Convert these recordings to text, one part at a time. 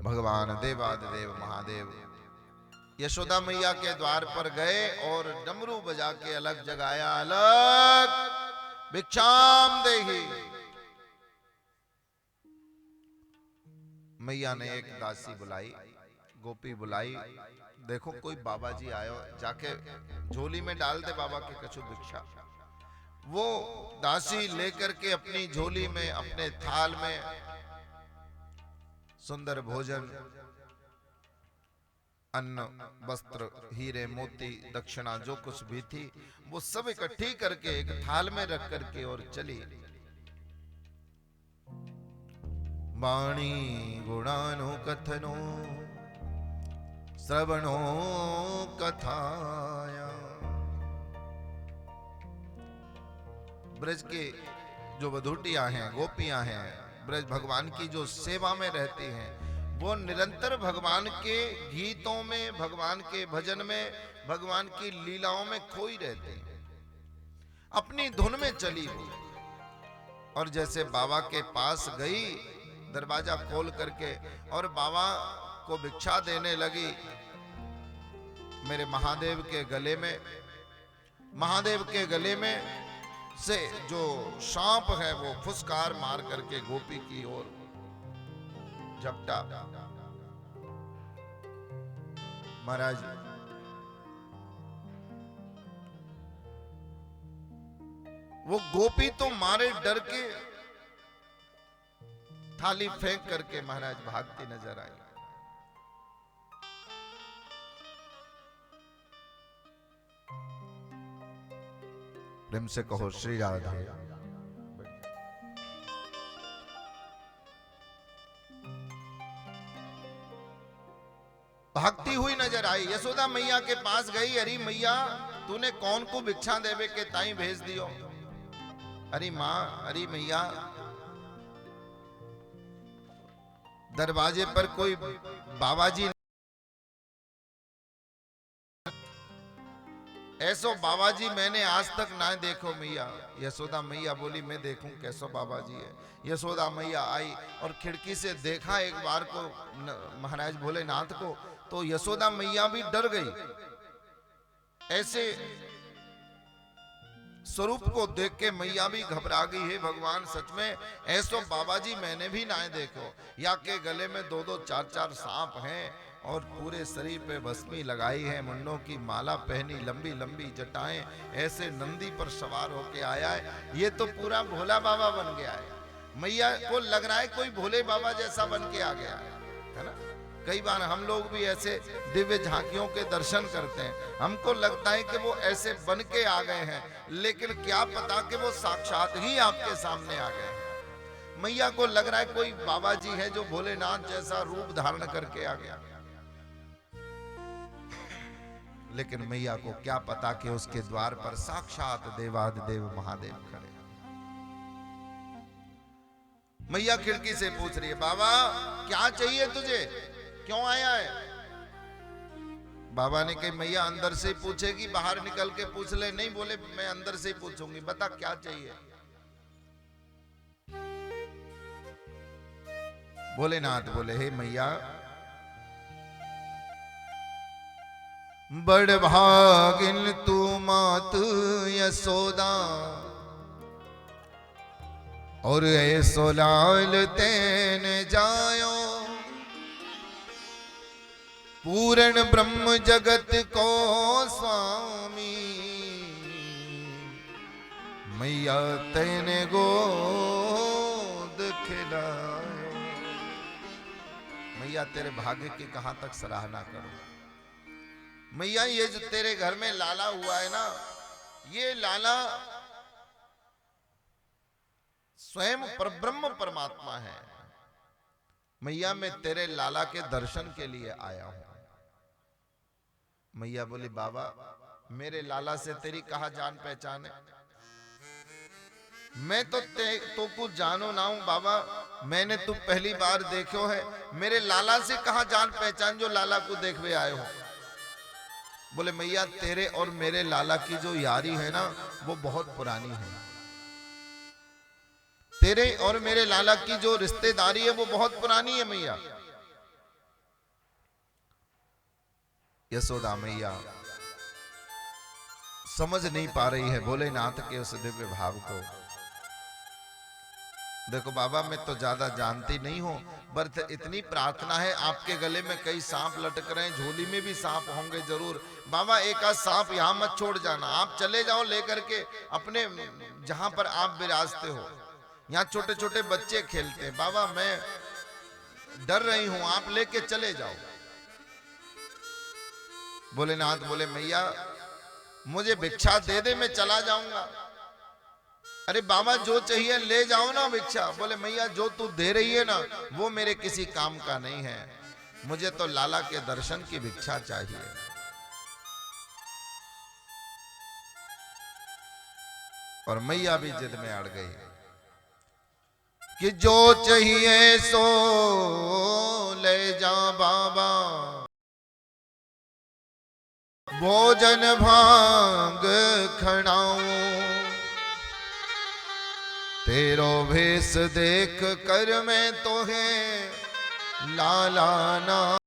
भगवान देवाधिदेव महादेव यशोदा मैया के द्वार पर गए और डमरू बजा के अलग जगाया, अलग भिक्षाम देहि। मैया ने एक दासी बुलाई, गोपी बुलाई, देखो कोई बाबा जी आयो, जाके झोली में डाल दे बाबा के कछु भिक्षा। वो दासी लेकर के अपनी झोली में, अपने थाल में सुंदर भोजन, अन्न, वस्त्र, हीरे मोती, दक्षिणा जो कुछ भी थी वो सब इकट्ठी करके एक थाल में रख करके और चली। वाणी गुणानु कथनो श्रवणो कथाया। ब्रज के जो वधूटियां हैं, गोपियां हैं, ब्रज भगवान की जो सेवा में रहती हैं, वो निरंतर भगवान के गीतों में, भगवान के भजन में, भगवान की लीलाओं में खोई रहती हैं, अपनी धुन में चली हुई। और जैसे बाबा के पास गई, दरवाजा खोल करके और बाबा को भिक्षा देने लगी, मेरे महादेव के गले में, महादेव के गले में से जो सांप है वो फुसकार मार करके गोपी की ओर झपटा। महाराज वो गोपी तो मारे डर के थाली फेंक करके महाराज भागती नजर आई। प्रेम से कहो श्री राधे। भागती हुई नजर आई, यशोदा मैया के पास गई। अरे मैया, तूने कौन को भिक्षा देवे के ताई भेज दियो? अरे माँ, अरे मैया, दरवाजे पर कोई बाबा जी, ऐसो बाबा जी मैंने आज तक ना देखो मैया। यशोदा मैया बोली, मैं देखूं कैसो बाबा जी है। यशोदा मैया आई और खिड़की से देखा एक बार को महाराज भोलेनाथ को, तो यशोदा मैया भी डर गई। ऐसे स्वरूप को देख के मैया भी घबरा गई। है भगवान, सच में ऐसो बाबा जी मैंने भी ना देखो। या के गले में 2-2 4-4 सांप हैं और पूरे शरीर पे भस्मी लगाई है, मुंडों की माला पहनी, लंबी लंबी जटाएं, ऐसे नंदी पर सवार होके आया है। ये तो पूरा भोला बाबा बन गया है। मैया को लग रहा है कोई भोले बाबा जैसा बन के आ गया है ना। कई बार हम लोग भी ऐसे दिव्य झांकियों के दर्शन करते हैं, हमको लगता है कि वो ऐसे बन के आ गए हैं, लेकिन क्या पता कि वो साक्षात ही आपके सामने आ गए हैं। मैया को लग रहा है कोई बाबा जी है जो भोलेनाथ जैसा रूप धारण करके आ गया, लेकिन मैया को क्या पता कि उसके द्वार पर साक्षात देवाधिदेव महादेव खड़े। मैया खिड़की से पूछ रही है, बाबा क्या चाहिए तुझे, क्यों आया है? बाबा ने कहा, मैया अंदर से ही पूछेगी, बाहर निकल के पूछ ले। नहीं, बोले मैं अंदर से ही पूछूंगी, बता क्या चाहिए। भोलेनाथ बोले, हे मैया, बड़ भागिन तू मात यशोदा, और ऐसो लाल तेन जायो, पूर्ण ब्रह्म जगत को स्वामी, मैया तेने गोद खिलायो। मैया तेरे भाग्य की कहां तक सराहना करूं। मैया ये जो तेरे घर में लाला हुआ है ना, ये लाला स्वयं परब्रह्म परमात्मा है। मैया मैं तेरे लाला के दर्शन के लिए आया हूं। मैया बोली, बाबा मेरे लाला से तेरी कहा जान पहचान है? मैं तो कुछ जानो ना हूं बाबा, मैंने तू पहली बार देखो है, मेरे लाला से कहा जान पहचान जो लाला को देखवे आए हो। बोले मैया तेरे और मेरे लाला की जो यारी है ना वो बहुत पुरानी है। तेरे और मेरे लाला की जो रिश्तेदारी है वो बहुत पुरानी है मैया। यशोदा मैया समझ नहीं पा रही है भोलेनाथ के उस दिव्य भाव को। देखो बाबा, मैं तो ज्यादा जानती नहीं हूं, बस इतनी प्रार्थना है, आपके गले में कई सांप लटक रहे हैं, झोली में भी सांप होंगे जरूर। बाबा एक आध सांप यहां मत छोड़ जाना, आप चले जाओ लेकर के अपने जहां पर आप विराजते हो। यहाँ छोटे छोटे बच्चे खेलते हैं, बाबा मैं डर रही हूं, आप लेके चले जाओ। भोलेनाथ बोले मैया मुझे भिक्षा दे दे, मैं चला जाऊंगा। अरे बाबा जो चाहिए ले जाओ ना भिक्षा। बोले मैया जो तू दे रही है ना वो मेरे किसी काम का नहीं है, मुझे तो लाला के दर्शन की भिक्षा चाहिए। और मैया भी जिद में अड़ गई कि जो चाहिए सो ले जा बाबा, भोजन भांग खड़ाऊं, तेरो भेष देख कर मैं तो है लाला ना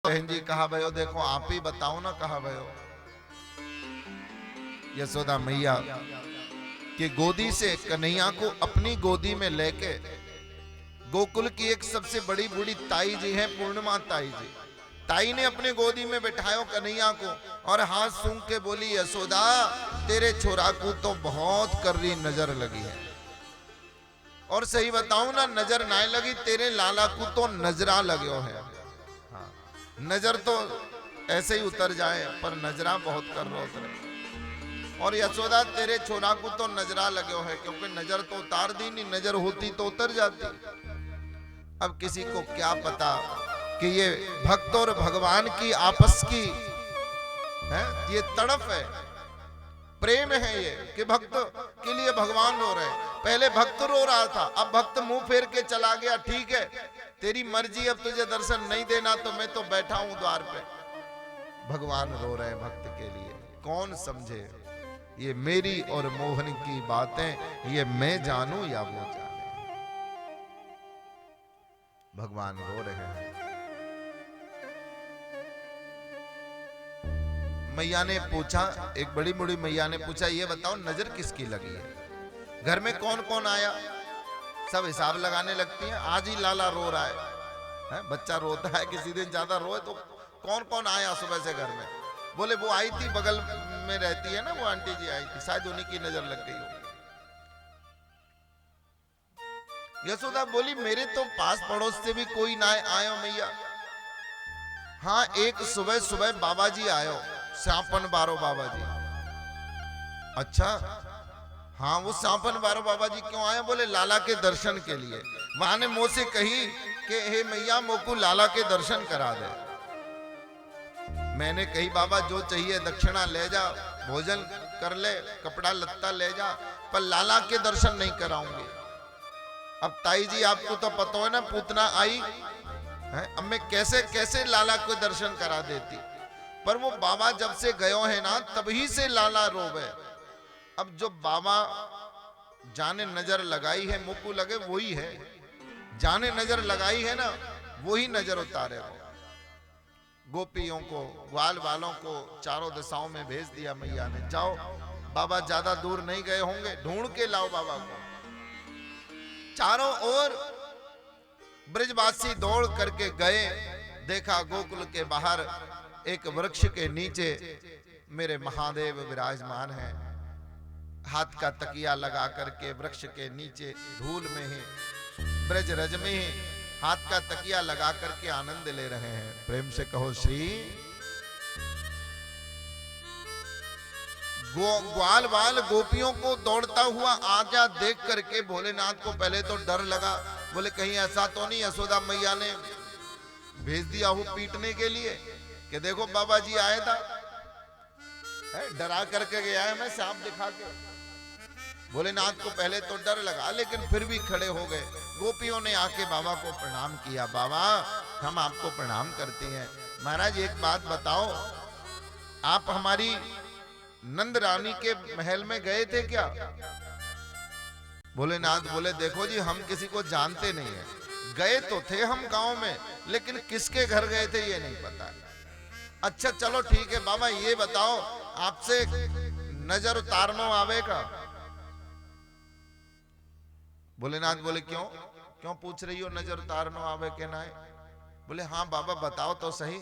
बहन जी कहा भयो, देखो आप ही बताओ ना कहा भयो। यशोदा मैया कि गोदी से कन्हैया को अपनी गोदी में लेके, गोकुल की एक सबसे बड़ी बूढ़ी ताई जी है पूर्णिमा ताई जी, ताई ने अपने गोदी में बैठायो कन्हैया को और हाथ सूंघ के बोली, यशोदा तेरे छोरा को तो बहुत कररी नजर लगी है। और सही बताऊं ना, नजर ना लगी, तेरे लाला को तो नजरा लगो है। हाँ, नजर तो ऐसे ही उतर जाए पर नजरा बहुत कर रहा उतरे। और यशोदा तेरे छोरा को तो नजरा लगो है, क्योंकि नजर तो उतार दी नहीं, नजर होती तो उतर जाती। अब किसी को क्या पता कि ये भक्त और भगवान की आपस की है, ये तड़प है, प्रेम है ये, कि भक्त के लिए भगवान रो रहे। पहले भक्त रो रहा था, अब भक्त मुंह फेर के चला गया, ठीक है तेरी मर्जी, अब तुझे दर्शन नहीं देना तो मैं तो बैठा हूं द्वार पे। भगवान रो रहे भक्त के लिए, कौन समझे ये मेरी और मोहन की बातें, ये मैं जानूं या वो जाने। भगवान रो रहे हैं। मैया ने पूछा, एक बड़ी बूढ़ी मैया ने पूछा, ये बताओ नजर किसकी लगी है? घर में कौन कौन आया? सब हिसाब लगाने लगती हैं। आज ही लाला रो रहा है, बच्चा रोता है, किसी दिन ज्यादा रोए तो कौन कौन आया सुबह से घर में? बोले वो आई थी, बगल में रहती है ना वो आंटी जी आई थी, शायद उन्हीं की नजर लग गई होगी। यशोदा बोली, मेरे तो पास पड़ोस से भी कोई ना आयो मैया। हाँ, एक सुबह सुबह बाबा जी आयो, श्यापन बारो बाबा जी। अच्छा, हाँ वो श्यापन बारो बाबा जी क्यों आए? बोले लाला के दर्शन के लिए। मां ने मुंह से कही कि हे मैया मोको लाला के दर्शन करा दे। मैंने कही बाबा जो चाहिए दक्षिणा ले जा, भोजन कर ले, कपड़ा लत्ता ले जा, पर लाला के दर्शन नहीं कराऊंगी। अब ताई जी आपको तो पता है ना, पूतना आई है, अब मैं कैसे कैसे लाला को दर्शन करा देती। पर वो बाबा जब से गयो है ना, तभी से लाला रोवे। अब जो बाबा जाने नजर लगाई है, मुक्कू लगे वही है, जाने नजर लगाई है ना वही नजर उतारे हो। गोपियों को, ग्वाल वालों को चारों दिशाओं में भेज दिया मैया ने, जाओ बाबा ज्यादा दूर नहीं गए होंगे, ढूंढ के लाओ बाबा को। चारों ओर ब्रजवासी दौड़ करके गए, देखा गोकुल के बाहर एक वृक्ष के नीचे मेरे महादेव विराजमान हैं। हाथ का तकिया लगा करके वृक्ष के नीचे धूल में ही, ब्रज रज में ही हाथ का तकिया लगा करके आनंद ले रहे हैं। प्रेम से कहो श्री। ग्वाल वाल गोपियों को दौड़ता हुआ आजा देख करके भोलेनाथ को पहले तो डर लगा। बोले कहीं ऐसा तो नहीं यशोदा मैया ने भेज दिया हो पीटने के लिए, कि देखो बाबा जी आया था, डरा करके गया है मैं सांप दिखा के। भोलेनाथ को पहले तो डर लगा, लेकिन फिर भी खड़े हो गए। गोपियों ने आके बाबा को प्रणाम किया, बाबा हम आपको प्रणाम करते हैं। महाराज एक बात बताओ, आप हमारी नंद रानी के महल में गए थे क्या? भोलेनाथ बोले देखो जी हम किसी को जानते नहीं है, गए तो थे हम गांव में, लेकिन किसके घर गए थे ये नहीं पता। अच्छा चलो ठीक है बाबा, ये बताओ आपसे नजर उतारनो आवेगा? भोलेनाथ बोले क्यों क्यों पूछ रही हो, नजर उतारनो आवे के ना? बोले हाँ बाबा बताओ तो सही।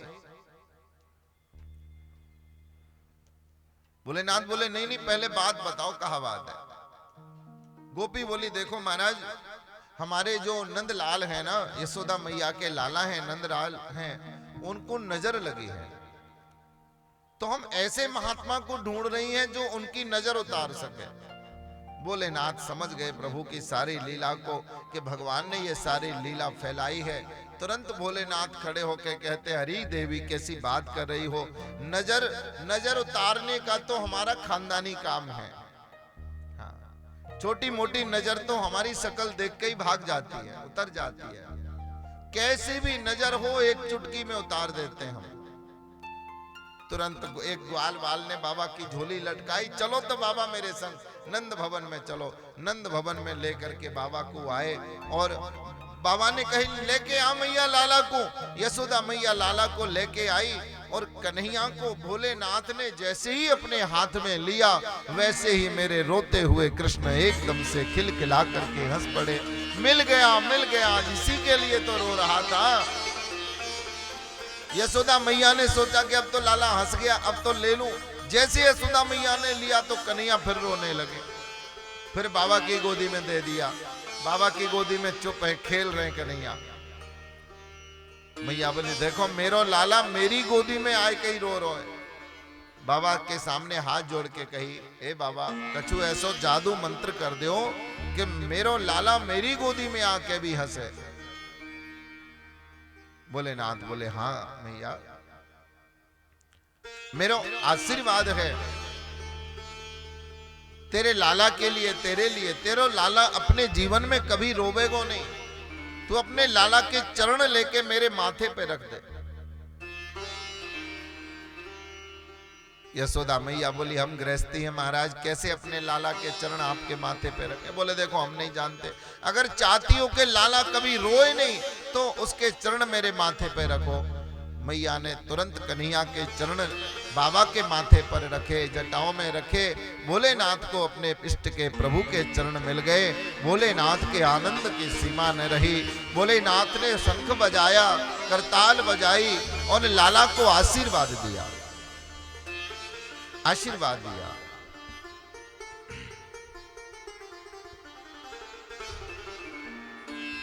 भोलेनाथ बोले नहीं नहीं पहले बात बताओ, कहा बात है? गोपी बोली देखो महाराज, हमारे जो नंदलाल है ना, यशोदा मैया के लाला हैं, नंदलाल हैं, उनको नजर लगी है, तो हम ऐसे महात्मा को ढूंढ रही हैं जो उनकी नजर उतार सके। भोलेनाथ समझ गए प्रभु की सारी लीला को, कि भगवान ने ये सारी लीला फैलाई है। तुरंत भोलेनाथ खड़े होकर कहते, हरी देवी कैसी बात कर रही हो, नजर उतारने का तो हमारा खानदानी काम है। हाँ, छोटी मोटी नजर तो हमारी शक्ल देख के ही भाग जाती है, उतर जाती है। कैसी भी नजर हो एक चुटकी में उतार देते हैं हम। तुरंत एक ग्वाल वाल ने बाबा की झोली लटकाई, चलो तो बाबा मेरे संग नंद भवन में चलो। नंद भवन में लेकर के बाबा को आए और बाबा ने कही लेके आ मैया लाला को। यशोदा मैया लाला को लेके आई और कन्हैया को भोलेनाथ ने जैसे ही अपने हाथ में लिया, वैसे ही मेरे रोते हुए कृष्ण एकदम से खिलखिला करके हंस पड़े। मिल गया, इसी के लिए तो रो रहा था। यशोदा मैया ने सोचा कि अब तो लाला हंस गया, अब तो ले लूं। जैसे यशोदा मैया ने लिया तो कन्हैया फिर रोने लगे। फिर बाबा की गोदी में दे दिया। बाबा की गोदी में चुप है, खेल रहे कन्हैया। मैया बोले देखो मेरो लाला मेरी गोदी में आए कहीं रो रो है। बाबा के सामने हाथ जोड़ के कही, ए बाबा कछु ऐसो जादू मंत्र कर दो कि मेरो लाला मेरी गोदी में आके भी हंसे। भोलेनाथ बोले हाँ मैया, मेरो आशीर्वाद है तेरे लाला के लिए, तेरे लिए। तेरो लाला अपने जीवन में कभी रोवेगो नहीं। तू अपने लाला के चरण लेके मेरे माथे पे रख दे। यशोदा मैया बोली हम गृहस्थी हैं महाराज, कैसे अपने लाला के चरण आपके माथे पे रखे। बोले देखो हम नहीं जानते, अगर चाहती हो कि लाला कभी रोए नहीं तो उसके चरण मेरे माथे पे रखो। मैया ने तुरंत कन्हैया के चरण बाबा के माथे पर रखे, जटाओं में रखे। भोलेनाथ को अपने इष्ट के प्रभु के चरण मिल गए। भोलेनाथ के आनंद की सीमा न रही। भोलेनाथ ने शंख बजाया, करताल बजाई और लाला को आशीर्वाद दिया, आशीर्वाद दिया।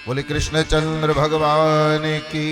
बोले कृष्णचंद्र भगवान की।